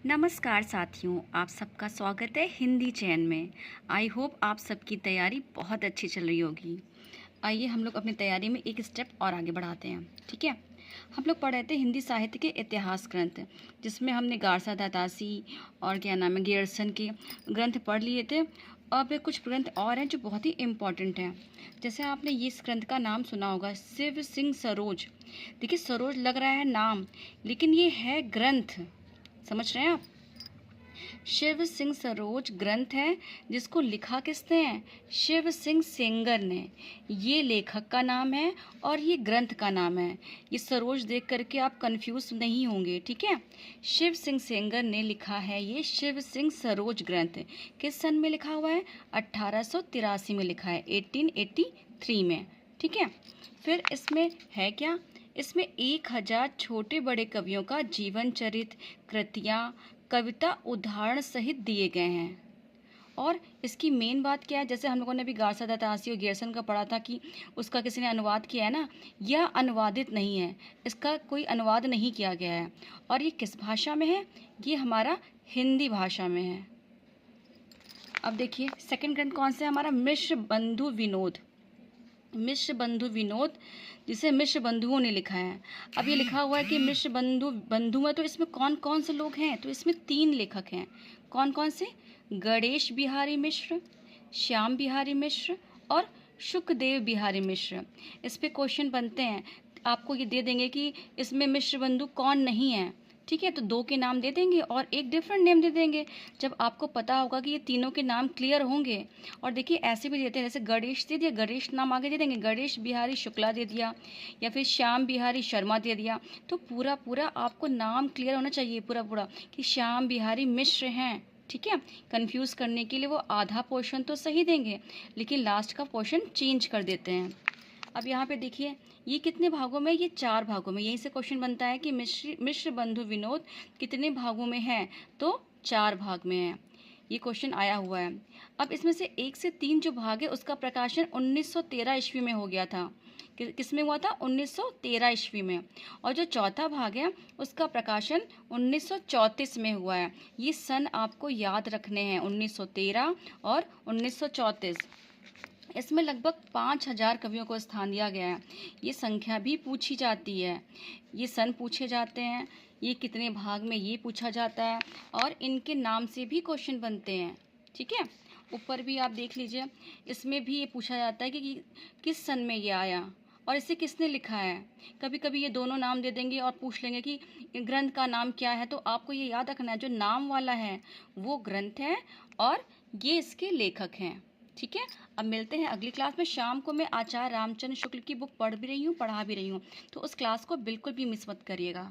नमस्कार साथियों, आप सबका स्वागत है हिंदी चैन में। आई होप आप सबकी तैयारी बहुत अच्छी चल रही होगी। आइए हम लोग अपनी तैयारी में एक स्टेप और आगे बढ़ाते हैं। ठीक है, हम लोग पढ़ रहे थे हिंदी साहित्य के इतिहास ग्रंथ, जिसमें हमने गारसा दातासी और क्या नाम है गियर्सन के ग्रंथ पढ़ लिए थे। अब कुछ ग्रंथ और हैं जो बहुत ही इम्पॉर्टेंट हैं। जैसे आपने ये इस ग्रंथ का नाम सुना होगा, शिव सिंह सरोज। देखिए, सरोज लग रहा है नाम, लेकिन ये है ग्रंथ। समझ रहे हैं आप? शिव सिंह सरोज ग्रंथ है जिसको लिखा किसने है? शिव सिंह सेंगर ने। ये लेखक का नाम है और ये ग्रंथ का नाम है। ये सरोज देख करके आप कंफ्यूज नहीं होंगे। ठीक है, शिव सिंह सेंगर ने लिखा है ये शिव सिंह सरोज ग्रंथ। किस सन में लिखा हुआ है? 1883 में लिखा है, 1883 में। ठीक है, फिर इसमें है क्या? इसमें 1000 छोटे बड़े कवियों का जीवन चरित्र, कृतियाँ, कविता उदाहरण सहित दिए गए हैं। और इसकी मेन बात क्या है? जैसे हम लोगों ने भी गारसा दातासी और गियर्सन का पढ़ा था कि उसका किसी ने अनुवाद किया है ना, यह अनुवादित नहीं है, इसका कोई अनुवाद नहीं किया गया है। और ये किस भाषा में है? ये हमारा हिंदी भाषा में है। अब देखिए सेकंड ग्रंथ कौन सा है हमारा? मिश्र बंधु विनोद। मिश्र बंधु विनोद, जिसे मिश्र बंधुओं ने लिखा है। अब ये लिखा हुआ है कि मिश्र बंधु में तो इसमें कौन कौन से लोग हैं? तो इसमें 3 लेखक हैं। कौन कौन से? गणेश बिहारी मिश्र, श्याम बिहारी मिश्र और शुकदेव बिहारी मिश्र। इस पे क्वेश्चन बनते हैं। आपको ये दे देंगे कि इसमें मिश्र बंधु कौन नहीं है। ठीक है, तो 2 के नाम दे देंगे और एक डिफरेंट नेम दे देंगे। जब आपको पता होगा कि ये तीनों के नाम क्लियर होंगे। और देखिए ऐसे भी देते हैं, जैसे गणेश दे दिया, गणेश नाम आगे दे देंगे, गणेश बिहारी शुक्ला दे दिया, या फिर श्याम बिहारी शर्मा दे दिया। तो पूरा पूरा आपको नाम क्लियर होना चाहिए, पूरा पूरा कि श्याम बिहारी मिश्र हैं। ठीक है, कंफ्यूज करने के लिए वो आधा पोर्शन तो सही देंगे, लेकिन लास्ट का पोर्शन चेंज कर देते हैं। अब यहाँ पे देखिए ये कितने भागों में? ये 4 भागों में। यहीं से क्वेश्चन बनता है कि मिश्र बंधु विनोद कितने भागों में है? तो 4 भाग में है। ये क्वेश्चन आया हुआ है। अब इसमें से 1 से 3 जो भाग है उसका प्रकाशन 1913 ईस्वी में हो गया था। किस में हुआ था? 1913 ईस्वी में। और जो चौथा भाग है उसका प्रकाशन 1934 में हुआ है। ये सन आपको याद रखने हैं, 1913 और 1934। इसमें लगभग 5000 कवियों को स्थान दिया गया है। ये संख्या भी पूछी जाती है, ये सन पूछे जाते हैं, ये कितने भाग में ये पूछा जाता है, और इनके नाम से भी क्वेश्चन बनते हैं। ठीक है, ऊपर भी आप देख लीजिए, इसमें भी ये पूछा जाता है कि किस सन में ये आया और इसे किसने लिखा है। कभी कभी ये दोनों नाम दे देंगे और पूछ लेंगे कि ग्रंथ का नाम क्या है। तो आपको ये याद रखना है, जो नाम वाला है वो ग्रंथ है और ये इसके लेखक हैं। ठीक है, अब मिलते हैं अगली क्लास में। शाम को मैं आचार्य रामचंद्र शुक्ल की बुक पढ़ भी रही हूँ, पढ़ा भी रही हूँ, तो उस क्लास को बिल्कुल भी मिस मत करिएगा।